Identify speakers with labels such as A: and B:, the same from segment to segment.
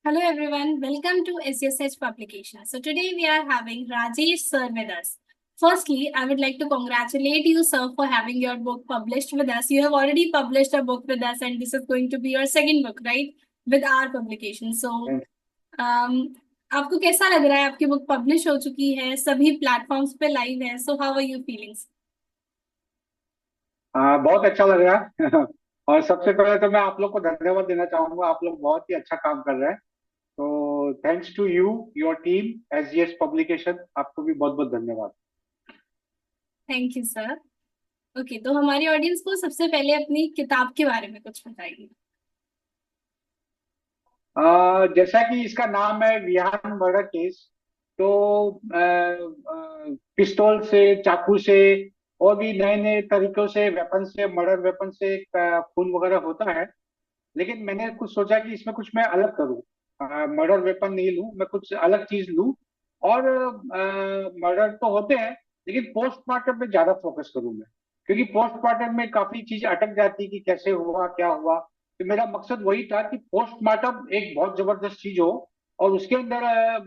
A: Hello everyone, welcome to SSH Publication. So today we are having Rajesh sir with us. Firstly, I would like to congratulate you sir for having your book published with us. You have already published a book with us and this is going to be your second book, right? With our publication. So आपको कैसा लग रहा है? आपकी book publish हो चुकी है, सभी प्लेटफॉर्म्स पे लाइव है. So how are you feelings?
B: बहुत अच्छा लग रहा है। और सबसे पहले तो मैं आप लोग को धन्यवाद देना चाहूंगा। आप लोग बहुत ही अच्छा काम कर रहे हैं। तो thanks to you, your team, SGS publication, आपको भी बहुत बहुत धन्यवाद।
A: Thank you sir. ओके, तो हमारी ऑडियंस को सबसे पहले अपनी किताब के बारे में कुछ बताइए.
B: जैसा कि इसका नाम है विहान मर्डर केस, तो पिस्तौल से, चाकू से और भी नए नए तरीकों से, वेपन से, मर्डर वेपन से खून वगैरह होता है। लेकिन मैंने कुछ सोचा कि इसमें कुछ मैं अलग करूं। मर्डर वेपन नहीं लूं, मैं कुछ अलग चीज लूं। और मर्डर तो होते हैं, लेकिन पोस्टमार्टम पे ज्यादा फोकस करूं मैं। क्योंकि पोस्टमार्टम में काफी चीज अटक जाती कि कैसे हुआ, क्या हुआ। तो मेरा मकसद वही था कि पोस्टमार्टम एक बहुत जबरदस्त चीज हो और उसके अंदर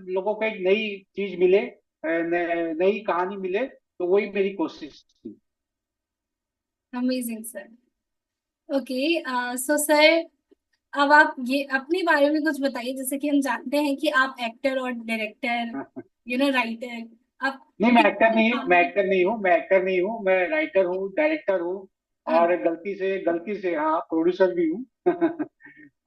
B: लोगों को एक नई चीज मिले, नई कहानी मिले। तो वही मेरी कोशिश थी।
A: Amazing sir. Okay, so sir, अब आप ये अपने बारे में कुछ बताइए. जैसे कि हम जानते हैं कि आप एक्टर और डायरेक्टर, राइटर. आप
B: नहीं, मैं एक्टर
A: कितने
B: नहीं हूँ, मैं एक्टर नहीं हूँ, मैं एक्टर नहीं हूँ, मैं राइटर हूँ, डायरेक्टर हूँ।
A: हाँ.
B: और गलती से हाँ, प्रोड्यूसर भी हूँ।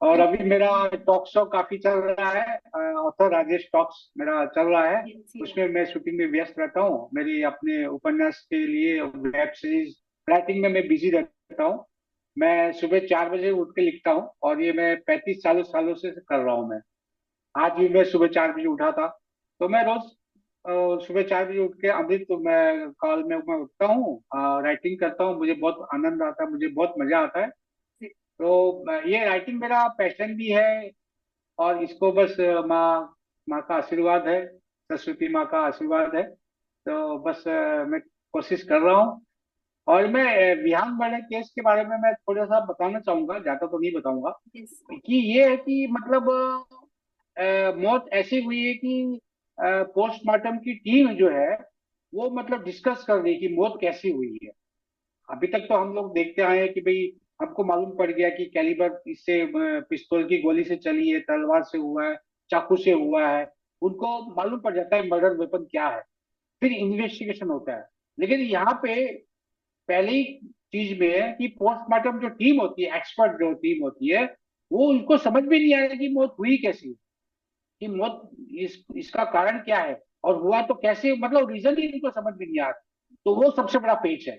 B: और अभी मेरा टॉक शो काफी चल रहा है, ऑथर राजेश टॉक्स मेरा चल रहा है। उसमें मैं शूटिंग में व्यस्त रहता हूँ। मेरी अपने उपन्यास के लिए वेब सीरीज राइटिंग में मैं बिजी रहता हूँ। मैं सुबह 4 बजे उठ के लिखता हूँ और ये मैं 35 सालों सालों से कर रहा हूँ मैं। आज भी मैं सुबह 4 बजे उठा था। तो मैं रोज सुबह 4 बजे उठ के अमृत, तो मैं कॉल में मैं उठता हूँ, राइटिंग करता हूँ। मुझे बहुत आनंद आता है, मुझे बहुत मजा आता है। तो ये राइटिंग मेरा पैशन भी है। और इसको बस माँ माँ का आशीर्वाद है, सरस्वती माँ का आशीर्वाद है। तो बस मैं कोशिश कर रहा हूँ। और मैं विहान मर्डर केस के बारे में मैं थोड़ा सा बताना चाहूंगा, ज्यादा तो नहीं बताऊंगा। कि ये है कि मतलब मौत ऐसी हुई है कि पोस्टमार्टम की टीम जो है वो मतलब डिस्कस कर रही है कि मौत कैसी हुई है। अभी तक तो हम लोग देखते आए हैं कि भाई हमको मालूम पड़ गया कि कैलिबर इससे पिस्तौल की गोली से चली है, तलवार से हुआ है, चाकू से हुआ है। उनको मालूम पड़ जाता है मर्डर वेपन क्या है। फिर इन्वेस्टिगेशन होता है। लेकिन यहाँ पे पहली चीज में है कि पोस्टमार्टम जो टीम होती है, एक्सपर्ट जो टीम होती है, वो उनको समझ में नहीं आया कि मौत हुई कैसी, कि मौत इसका कारण क्या है और हुआ तो कैसे, मतलब रीजन ही इनको समझ में नहीं आ रहा। तो वो सबसे बड़ा पेच है।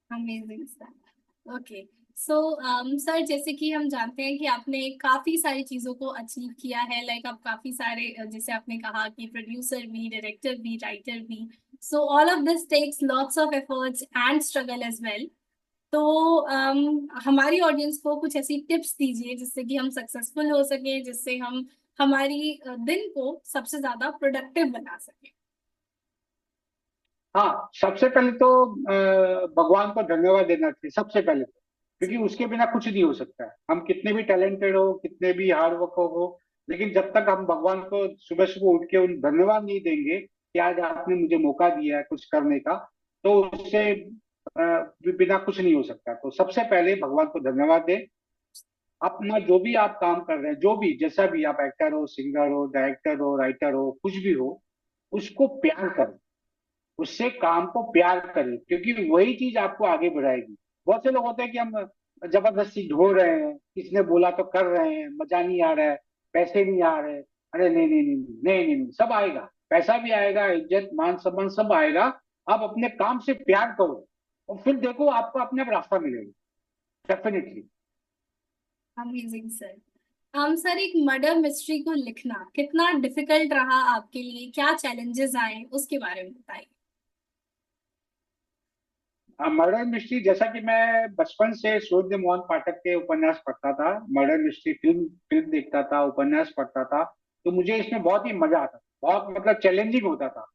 A: Amazing sir. Okay, so sir, जैसे कि हम जानते हैं कि आपने काफी सारी चीजों को अचीव किया है. लाइक आप काफी सारे, जैसे आपने कहा कि प्रोड्यूसर भी, डायरेक्टर भी, राइटर भी. So all of this takes lots of efforts and struggle as well. तो हमारी ऑडियंस को कुछ ऐसी टिप्स दीजिए जिससे कि हम सक्सेसफुल हो सके, जिससे हम हमारी दिन को सबसे ज्यादा प्रोडक्टिव बना सके.
B: हाँ, सबसे पहले तो भगवान को धन्यवाद देना चाहिए सबसे पहले तो। क्योंकि उसके बिना कुछ नहीं हो सकता है। हम कितने भी टैलेंटेड हो, कितने भी हार्ड वर्क हो, लेकिन जब तक हम भगवान को सुबह सुबह उठ के उन धन्यवाद नहीं देंगे कि आज आपने मुझे मौका दिया है कुछ करने का, तो उससे बिना कुछ नहीं हो सकता। तो सबसे पहले भगवान को धन्यवाद दें। अपना जो भी आप काम कर रहे हैं, जो भी जैसा भी आप एक्टर हो, सिंगर हो, डायरेक्टर हो, राइटर हो, कुछ भी हो, उसको प्यार करें। उससे काम को प्यार करें, क्योंकि वही चीज आपको आगे बढ़ाएगी। बहुत से लोग होते हैं कि हम जबरदस्ती ढो रहे हैं, किसने बोला तो कर रहे हैं, मजा नहीं आ रहा है, पैसे नहीं आ रहे। अरे नहीं नहीं नहीं नहीं नहीं नहीं, नहीं, सब आएगा। पैसा भी आएगा, इज्जत मान सम्मान सब आएगा। आप अपने काम से प्यार करो और फिर देखो आपको अपने आप रास्ता मिलेगा, डेफिनेटली।
A: Amazing sir. सर, एक मर्डर मिस्ट्री को लिखना कितना डिफिकल्ट रहा आपके लिए? क्या चैलेंजेस आए उसके बारे में बताइए.
B: मर्डर मिस्ट्री, जैसा कि मैं बचपन से सूर्य मोहन पाठक के उपन्यास पढ़ता था, मर्डर मिस्ट्री फिल्म फिल्म देखता था, उपन्यास पढ़ता था। तो मुझे इसमें बहुत ही मजा आता था, बहुत मतलब चैलेंजिंग होता था।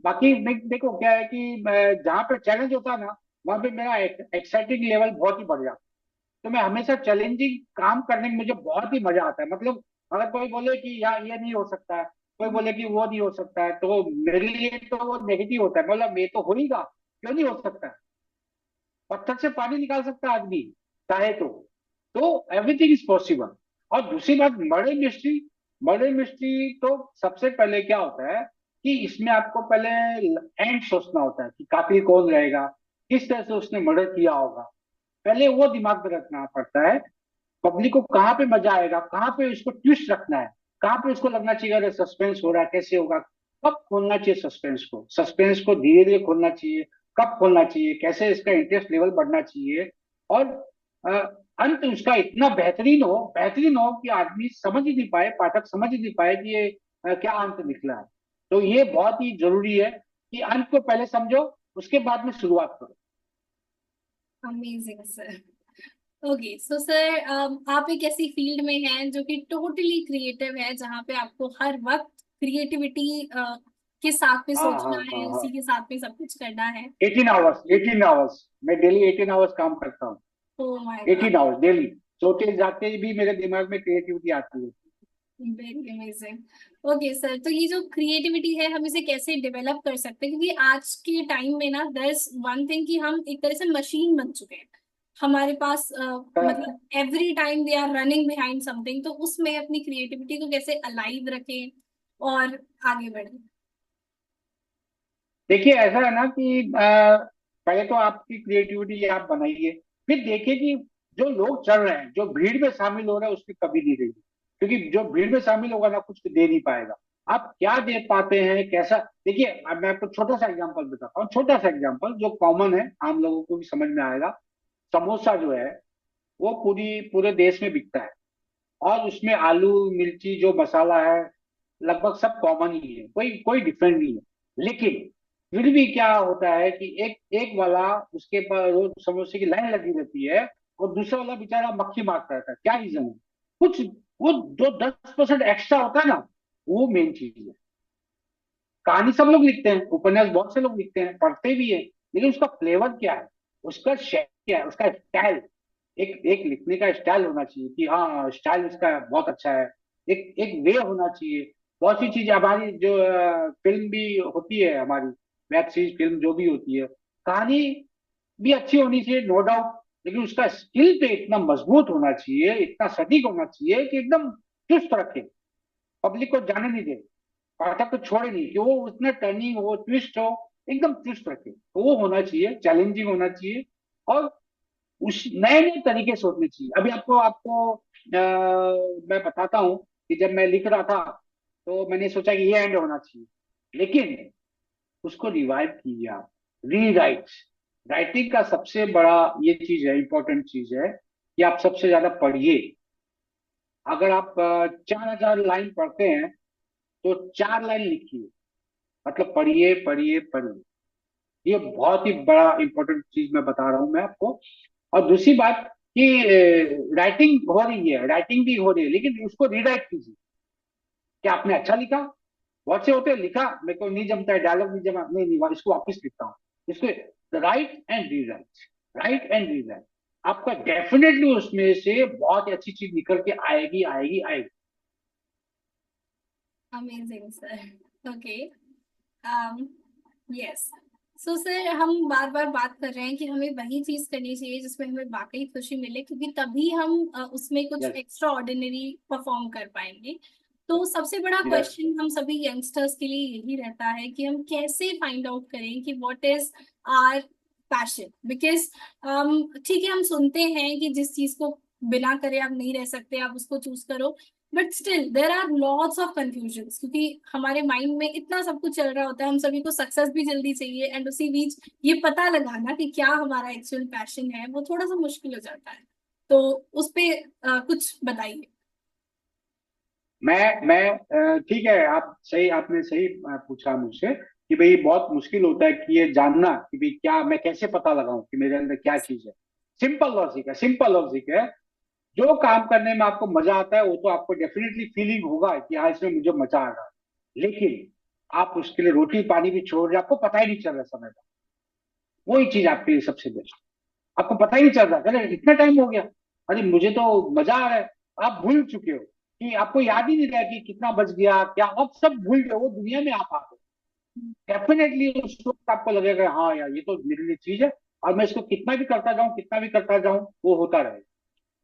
B: बाकी देखो क्या है कि जहाँ पे चैलेंज होता है ना, वहाँ पे मेरा एक्साइटिंग लेवल बहुत ही बढ़ जाता है। तो मैं हमेशा चैलेंजिंग काम करने में मुझे बहुत ही मजा आता है। मतलब अगर कोई बोले कि यार ये नहीं हो सकता है, कोई बोले कि वो नहीं हो सकता है, तो मेरे लिए तो वो नेगेटिव होता है। मतलब ये तो हो ही गा, क्यों नहीं हो सकता है? पत्थर से पानी निकाल सकता है आदमी चाहे तो एवरीथिंग इज पॉसिबल। और दूसरी बात, मर्डर मिस्ट्री तो सबसे पहले क्या होता है कि इसमें आपको पहले एंड सोचना होता है कि कातिल कौन रहेगा, किस तरह से उसने मर्डर किया होगा। पहले वो दिमाग में रखना पड़ता है। पब्लिक को कहाँ पे मजा आएगा, कहाँ पे उसको ट्विस्ट रखना है, कहाँ पे उसको लगना चाहिए अरे सस्पेंस हो रहा है, कैसे होगा, कब खोलना चाहिए सस्पेंस को धीरे धीरे खोलना चाहिए, कब खोलना चाहिए, कैसे इसका इंटरेस्ट लेवल बढ़ना चाहिए। और अ, अंत उसका इतना बेहतरीन हो कि आदमी समझ ही नहीं पाए, पाठक समझ ही नहीं पाए कि ये क्या अंत निकला है। तो ये बहुत ही जरूरी है कि अंत को पहले समझो, उसके बाद में शुरुआत करो।
A: Amazing sir. Okay so sir, आप एक ऐसी फील्ड में हैं जो कि टोटली क्रिएटिव है, जहाँ पे आपको हर वक्त क्रिएटिविटी के साथ में
B: हाँ हाँ
A: सोचना
B: हाँ
A: है,
B: हाँ।
A: उसी के साथ में सब कुछ करना है।
B: 18 आवर्स मैं डेली 18 आवर्स काम करता हूँ।
A: Oh my God.
B: 18 hours daily, सोते जाते भी मेरे दिमाग में क्रिएटिविटी आती है।
A: Very amazing. ओके सर, तो ये जो क्रिएटिविटी है हम इसे कैसे डेवलप कर सकते हैं, क्योंकि आज के टाइम में ना दस वन थिंग कि हम एक तरह से मशीन बन चुके हैं। हमारे पास
B: तो
A: मतलब every time they are running behind something, तो उसमें अपनी क्रिएटिविटी को कैसे अलाइव रखें और आगे बढ़े।
B: देखिए ऐसा है ना कि पहले तो आपकी क्रिएटिविटी आप बनाइए, फिर देखिए कि जो लोग चल रहे हैं, जो भीड़ में शामिल हो रहा है, उसकी कभी नहीं रही। क्योंकि जो भीड़ में शामिल होगा ना, कुछ दे नहीं पाएगा। आप क्या दे पाते हैं, कैसा। देखिए अब मैं आपको छोटा सा एग्जांपल बताता हूँ, छोटा सा एग्जांपल जो कॉमन है, आम लोगों को भी समझ में आएगा। समोसा जो है वो पूरे देश में बिकता है, और उसमें आलू मिर्ची जो मसाला है लगभग सब कॉमन ही है, कोई कोई डिफरेंट नहीं है। लेकिन फिर भी क्या होता है कि एक एक वाला, उसके पर रोज समोसे की लाइन लगी रहती है, और दूसरा वाला बेचारा मक्खी मारता रहता है। क्या रीजन है? कुछ वो जो 10% एक्स्ट्रा होता है ना, वो मेन चीज है। कहानी सब लोग लिखते हैं, उपन्यास बहुत से लोग लिखते हैं, पढ़ते भी है, लेकिन उसका फ्लेवर क्या है, उसका शेप क्या है, उसका स्टाइल। एक एक लिखने का स्टाइल होना चाहिए कि हाँ स्टाइल इसका बहुत अच्छा है। एक एक वे होना चाहिए। बहुत सी चीजें हमारी जो फिल्म भी होती है, हमारी वेब सीरीज फिल्म जो भी होती है, कहानी भी अच्छी होनी चाहिए, नो डाउट। लेकिन उसका स्किल पे इतना मजबूत होना चाहिए, इतना सटीक होना चाहिए कि एकदम चुस्त रखे, पब्लिक को जाने नहीं दे, पाठक को छोड़े नहीं, कि वो उतना टर्निंग हो, ट्विस्ट हो, एकदम चुस्त रखे। तो वो होना चाहिए, चैलेंजिंग होना चाहिए। और उस नए नए तरीके सोचने चाहिए। अभी आपको आपको मैं बताता हूँ कि जब मैं लिख रहा था, तो मैंने सोचा कि ये एंड होना चाहिए, लेकिन उसको रिवाइव कीजिए आप। रीराइट, राइटिंग का सबसे बड़ा ये चीज है, इंपॉर्टेंट चीज है कि आप सबसे ज्यादा पढ़िए। अगर आप 4,000 लाइन पढ़ते हैं, तो 4 लाइन लिखिए। मतलब पढ़िए पढ़िए पढ़िए। ये बहुत ही बड़ा इंपॉर्टेंट चीज मैं बता रहा हूं मैं आपको। और दूसरी बात कि राइटिंग भी हो रही है, लेकिन उसको रीराइट कीजिए। क्या आपने अच्छा लिखा? बहुत से होते हैं, लिखा मेरे को नहीं जमता है, डायलॉग नहीं जमा, नहीं नहीं इसको वापस लिखता हूँ। इसको right and rewrite, right and rewrite. आपका डेफिनेटली उसमें से बहुत ही अच्छी चीज निकल के आएगी आएगी आएगी।
A: Amazing sir. Okay. Yes. So sir, हम बार बार बात कर रहे हैं कि हमें वही चीज करनी चाहिए जिसमें हमें वाकई खुशी मिले, क्योंकि तभी हम उसमें कुछ
B: यस
A: एक्स्ट्रा ऑर्डिनरी परफॉर्म कर पाएंगे। तो सबसे बड़ा
B: यस।
A: क्वेश्चन हम सभी यंगस्टर्स के लिए यही रहता है कि हम कैसे फाइंड आउट करें कि what is our passion. Because ठीक है, हम सुनते हैं कि जिस चीज को बिना करे आप नहीं रह सकते, आप उसको चूज करो। But still there are lots of confusions, क्योंकि हमारे माइंड में इतना सब कुछ चल रहा होता है, हम सभी को सक्सेस भी जल्दी चाहिए, एंड उसी बीच ये पता लगाना कि क्या हमारा एक्चुअल पैशन है वो थोड़ा सा मुश्किल हो जाता है। तो उस पे कुछ बताइए।
B: ठीक है, आपने सही पूछा मुझसे कि भाई बहुत मुश्किल होता है कि ये जानना कि भाई क्या, मैं कैसे पता लगाऊं कि मेरे अंदर क्या चीज है। सिंपल लॉजिक है। जो काम करने में आपको मजा आता है, वो तो आपको डेफिनेटली फीलिंग होगा कि हाँ इसमें मुझे मजा आ रहा है। लेकिन आप उसके लिए रोटी पानी भी छोड़ रहे, आपको पता ही नहीं चल रहा समय का। वही चीज आपके लिए सबसे बेस्ट। आपको पता ही नहीं चल रहा, अरे इतना टाइम हो गया, अरे मुझे तो मजा आ रहा है। आप भूल चुके हो कि आपको याद ही नहीं रहा कि कितना बच गया क्या, आप सब भूल गए, वो दुनिया में आप आ गए। डेफिनेटली उस वक्त आपको लगेगा हाँ यार ये तो मेरे लिए चीज है, और मैं इसको कितना भी करता जाऊं, कितना भी करता जाऊं, वो होता रहेगा।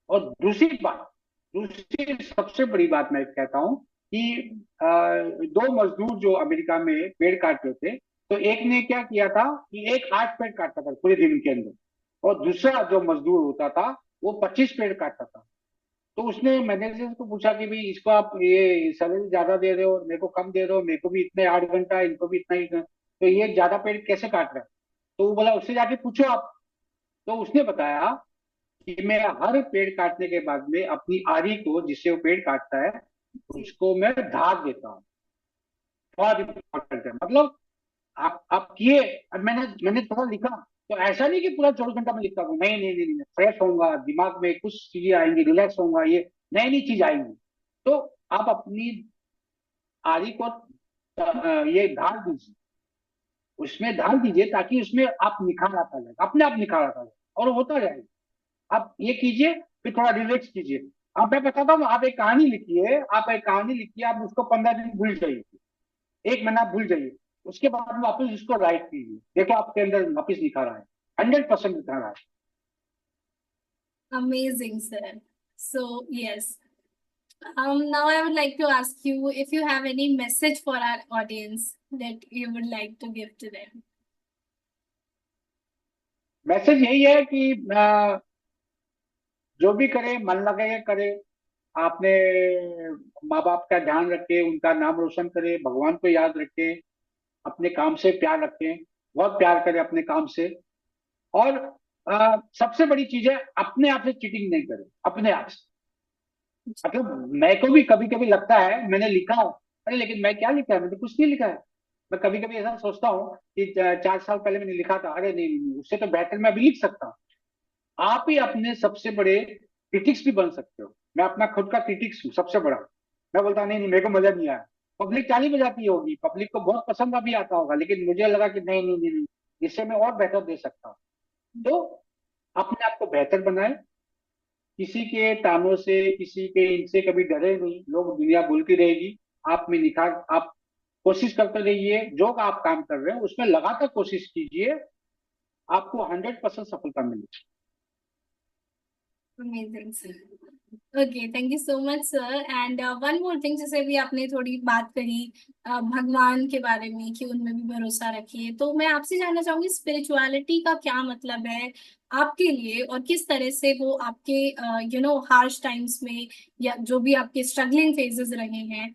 B: और दूसरी बात, दूसरी सबसे बड़ी बात मैं कहता हूँ कि दो मजदूर जो अमेरिका में पेड़ काट रहे थे, तो एक ने क्या किया था कि एक 8 पेड़ काटता था पूरे दिन के अंदर, और दूसरा जो मजदूर होता था वो 25 पेड़ काटता था। तो उसने मैनेजर को पूछा कि भाई इसको आप ये सैलरी ज्यादा दे रहे हो, मेरे को कम दे रहे हो, मेरे को भी इतने 8 घंटा, इनको भी इतना ही, तो ये ज्यादा पेड़ कैसे काट रहा है? तो वो बोला उससे जाके पूछो आप। तो उसने बताया कि मैं हर पेड़ काटने के बाद में अपनी आरी को, जिससे वो पेड़ काटता है,
A: जी।
B: उसको मैं धार देता हूँ। बहुत इंपॉर्टेंट है, मतलब आप किए। अब मैंने मैंने थोड़ा लिखा, तो ऐसा नहीं कि पूरा 24 घंटा में लिखता हूँ, नहीं नहीं नहीं, फ्रेश होऊंगा, दिमाग में कुछ चीजें आएंगी, रिलैक्स होऊंगा, ये नई नई चीज आएंगी। तो आप अपनी आरी को ये धार दीजिए, उसमें धार दीजिए, ताकि उसमें आप निखार आता जाए, अपने आप निखार आता जाए, और होता जाएगा। आप ये कीजिए, फिर थोड़ा रिलैक्स कीजिए। अब मैं बताता हूँ, आप एक कहानी लिखिए, आप एक कहानी लिखिए, आप उसको 15 दिन भूल जाइए, 1 महीना आप भूल जाइए, उसके बाद में वापस उसको राइट कीजिए, देखो आपके अंदर वापस निखार आए, 100% निखार आए।
A: Amazing, sir. So, yes. Now I would like to ask you if you have any message for our audience that you would like to give to them.
B: Message यही है कि जो भी करे मन लगे के करे, आपने माँ बाप का ध्यान रखे, उनका नाम रोशन करे, भगवान को याद रखे, अपने काम से प्यार रखें, बहुत प्यार करें अपने काम से। और सबसे बड़ी चीज है, अपने आप से चीटिंग नहीं करें, अपने आप से। मतलब मेरे को भी कभी कभी लगता है मैंने लिखा, अरे लेकिन मैं क्या लिखा है, मैंने तो कुछ नहीं लिखा है। मैं कभी कभी ऐसा सोचता हूँ कि 4 साल पहले मैंने लिखा था, अरे नहीं नहीं नहीं, उससे तो बेहतर मैं अभी लिख सकता हूँ। आप ही अपने सबसे बड़े क्रिटिक्स भी बन सकते हो। मैं अपना खुद का क्रिटिक्स हूँ सबसे बड़ा। मैं बोलता नहीं नहीं, मेरे को मजा नहीं आया। पब्लिक ताली बजाती होगी, पब्लिक को बहुत पसंद भी आता होगा, लेकिन मुझे लगा कि नहीं नहीं नहीं नहीं, इससे मैं और बेहतर दे सकता हूँ। तो अपने आप को बेहतर बनाए, किसी के तानों से, किसी के इनसे कभी डरे नहीं, लोग दुनिया बोलती रहेगी, आप में निखार, आप कोशिश करते रहिए, जो आप काम कर रहे हैं उसमें लगातार कोशिश कीजिए, आपको 100% सफलता मिलेगी।
A: Amazing, sir. Okay, thank you so much, sir. And one more thing, जैसे भी आपने थोड़ी बात कही भगवान के बारे में कि उनमें भी भरोसा रखिए, तो मैं आपसे जानना चाहूंगी स्पिरिचुअलिटी का क्या मतलब है आपके लिए, और किस तरह से वो आपके हार्श टाइम्स में या जो भी आपके स्ट्रगलिंग फेजेस रहे हैं,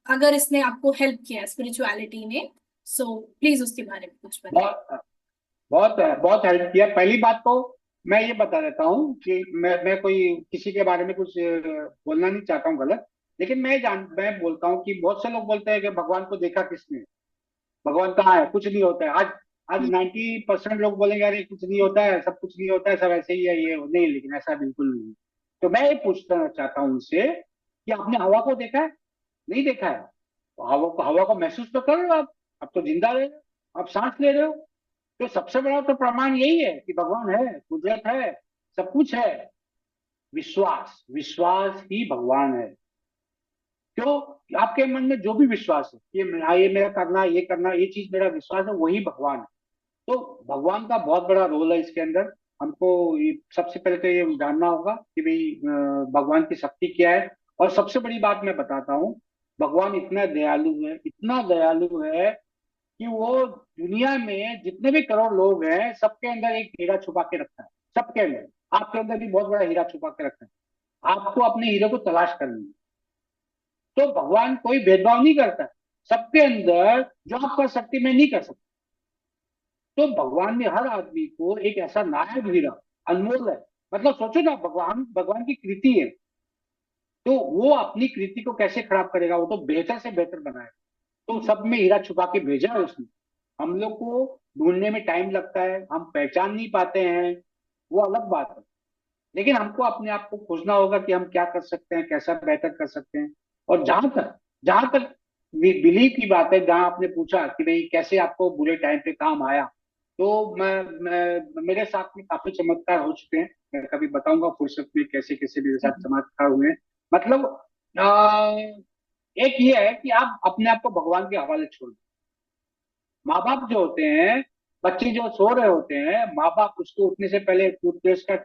A: अगर इसने आपको हेल्प किया स्पिरिचुअलिटी ने, सो प्लीज उसके बारे में कुछ बताइए।
B: बहुत बहुत बहुत हेल्प किया। पहली बात तो मैं ये बता देता हूँ कि मैं कोई किसी के बारे में कुछ बोलना नहीं चाहता हूँ गलत, लेकिन मैं बोलता हूँ कि बहुत से लोग बोलते हैं कि भगवान को देखा किसने, भगवान कहाँ है, कुछ नहीं होता है। आज आज 90% लोग बोलेंगे अरे कुछ नहीं होता है, सब कुछ नहीं होता है, सब ऐसे ही है, ये नहीं, लेकिन ऐसा बिल्कुल नहीं है। तो मैं ये पूछना चाहता हूँ उनसे कि आपने हवा को देखा है? नहीं देखा है, तो हवा को महसूस तो कर रहे हो आप तो जिंदा रहे हो, आप सांस ले रहे हो। तो सबसे बड़ा तो प्रमाण यही है कि भगवान है, कुदरत है, सब कुछ है। विश्वास, विश्वास ही भगवान है। क्यों? आपके मन में जो भी विश्वास है, ये मेरा करना, ये करना, ये चीज मेरा विश्वास है, वही भगवान है। तो भगवान का बहुत बड़ा रोल है इसके अंदर। हमको सबसे पहले तो ये जानना होगा कि भाई भगवान की शक्ति क्या है। और सबसे बड़ी बात मैं बताता हूँ, भगवान इतना दयालु है, इतना दयालु है कि वो दुनिया में जितने भी करोड़ लोग हैं, सबके अंदर एक हीरा छुपा के रखा है, सबके अंदर। आपके अंदर भी बहुत बड़ा हीरा छुपा के रखा है, आपको अपने हीरे को तलाश करनी है। तो भगवान कोई भेदभाव नहीं करता, सबके अंदर जो आप कर सकते मैं नहीं कर सकता। तो भगवान ने हर आदमी को एक ऐसा नायक हीरा, अनमोल है। मतलब सोचो ना, भगवान भगवान की कृति है, तो वो अपनी कृति को कैसे खराब करेगा, वो तो बेहतर से बेहतर बनाएगा। तो सब में हीरा छुपा के भेजा है उसने। हम लोग को ढूंढने में टाइम लगता है, हम पहचान नहीं पाते हैं, वो अलग बात है। लेकिन हमको अपने आप को खोजना होगा कि हम क्या कर सकते हैं, कैसा बेहतर कर सकते हैं। और जहां तक बिलीव की बात है, जहां आपने पूछा कि भाई कैसे आपको बुरे टाइम पे काम आया, तो मेरे साथ में काफी चमत्कार हो चुके हैं। मैं कभी बताऊंगा फुर्सत में कैसे कैसे मेरे साथ चमत्कार हुए हैं। मतलब एक ये है कि आप अपने आप को भगवान के हवाले छोड़ दो। माँ बाप जो होते हैं, बच्चे जो सो रहे होते हैं, माँ बाप उसको उठने से पहले टूथपेस्ट का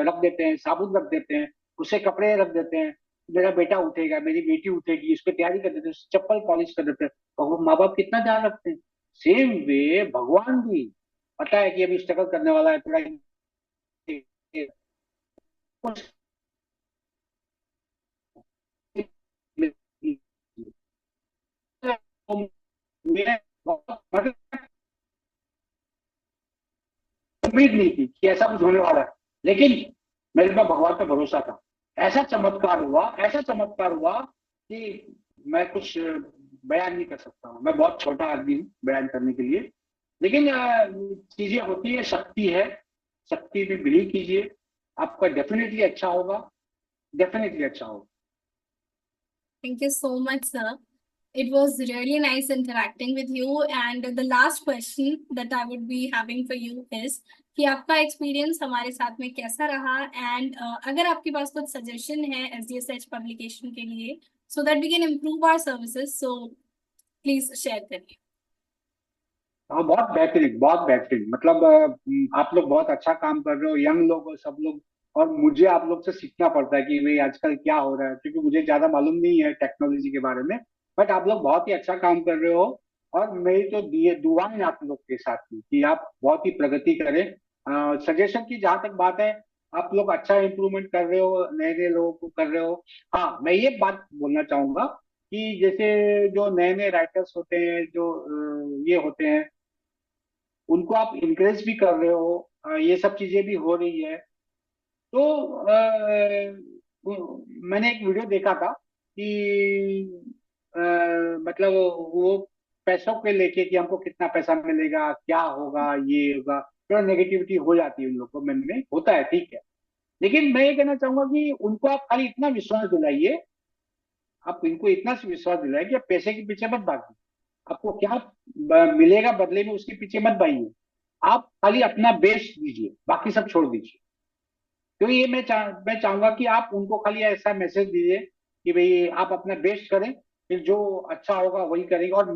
B: रख देते हैं, साबुन रख देते हैं, उसे कपड़े रख देते हैं। मेरा बेटा उठेगा, मेरी बेटी उठेगी, इसकी तैयारी कर देते हैं, चप्पल पॉलिश कर देते हैं। और वो माँ बाप कितना ध्यान रखते हैं। सेम वे भगवान भी पता है कि अभी स्ट्रगल करने वाला है थोड़ा, मेरे मतलब उम्मीद नहीं थी कि ऐसा कुछ होने वाला है, लेकिन मेरे पे भगवान पे भरोसा था। ऐसा चमत्कार हुआ, ऐसा चमत्कार हुआ कि मैं कुछ बयान नहीं कर सकता हूँ। मैं बहुत छोटा आदमी हूँ बयान करने के लिए, लेकिन चीजें होती है, शक्ति है। शक्ति में बिलीव कीजिए, आपका डेफिनेटली अच्छा होगा, डेफिनेटली अच्छा होगा।
A: Thank you so much, sir. It was really nice interacting with you. And the last question that I would be having for you is कि आपका एक्सपीरियंस हमारे साथ में कैसा रहा, एंड अगर आपके पास कुछ सजेशन है SDSH पब्लिकेशन के लिए, so that we can improve our services, so please share करिए।
B: हाँ, बहुत बेहतरीन, बहुत बेहतरीन। मतलब आप लोग बहुत अच्छा काम कर रहे हो, यंग लोग हो सब लोग। और मुझे आप लोग से सीखना पड़ता है कि भाई आजकल क्या हो रहा है, क्योंकि मुझे ज्यादा मालूम नहीं है टेक्नोलॉजी के बारे में। बट आप लोग बहुत ही अच्छा काम कर रहे हो, और मेरी तो दिए दुआ है आप लोग के साथ में कि आप बहुत ही प्रगति करें। सजेशन की जहां तक बात है, आप लोग अच्छा इम्प्रूवमेंट कर रहे हो, नए नए लोगों को कर रहे हो। हाँ, मैं ये बात बोलना चाहूंगा कि जैसे जो नए नए राइटर्स होते हैं, जो ये होते हैं, उनको आप इनकरेज भी कर रहे हो। ये सब चीजें भी हो रही है। तो मैंने एक वीडियो देखा था कि अ, मतलब वो पैसों के लेके कि हमको कितना पैसा मिलेगा, क्या होगा, ये होगा, थोड़ा नेगेटिविटी हो जाती है उन लोग को मन में, होता है, ठीक है। लेकिन मैं ये कहना चाहूंगा कि उनको आप खाली इतना विश्वास दिलाइए, आप इनको इतना विश्वास दिलाइए कि आप पैसे के पीछे मत भागिए। आपको क्या मिलेगा बदले में, उसके पीछे मत भाइये। आप खाली अपना बेस्ट दीजिए, बाकी सब छोड़ दीजिए। तो ये मैं चाहूंगा कि आप उनको खाली ऐसा मैसेज दीजिए कि भाई आप अपना बेस्ट करें, फिर जो अच्छा होगा वही करेंगे। और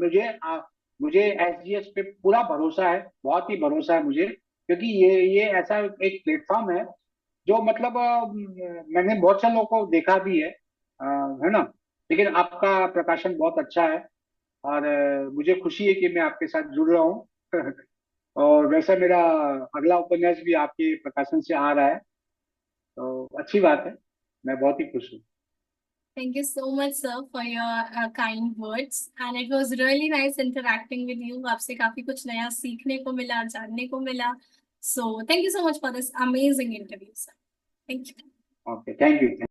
B: मुझे SGS पे पूरा भरोसा है, बहुत ही भरोसा है मुझे, क्योंकि ये ऐसा एक प्लेटफॉर्म है जो मतलब मैंने बहुत से लोगों को देखा भी है ना। लेकिन आपका प्रकाशन बहुत अच्छा है, और मुझे खुशी है कि मैं आपके साथ जुड़ रहा हूँ। और वैसे मेरा अगला उपन्यास भी आपके प्रकाशन से आ रहा है, तो अच्छी बात है। मैं बहुत ही खुश हूँ।
A: Thank you so much, sir, for your kind words. And it was really nice interacting with you. आपसे काफी कुछ नया सीखने को मिला, जानने को मिला. So, thank you so much for this amazing interview, sir. Thank you.
B: Okay, thank you.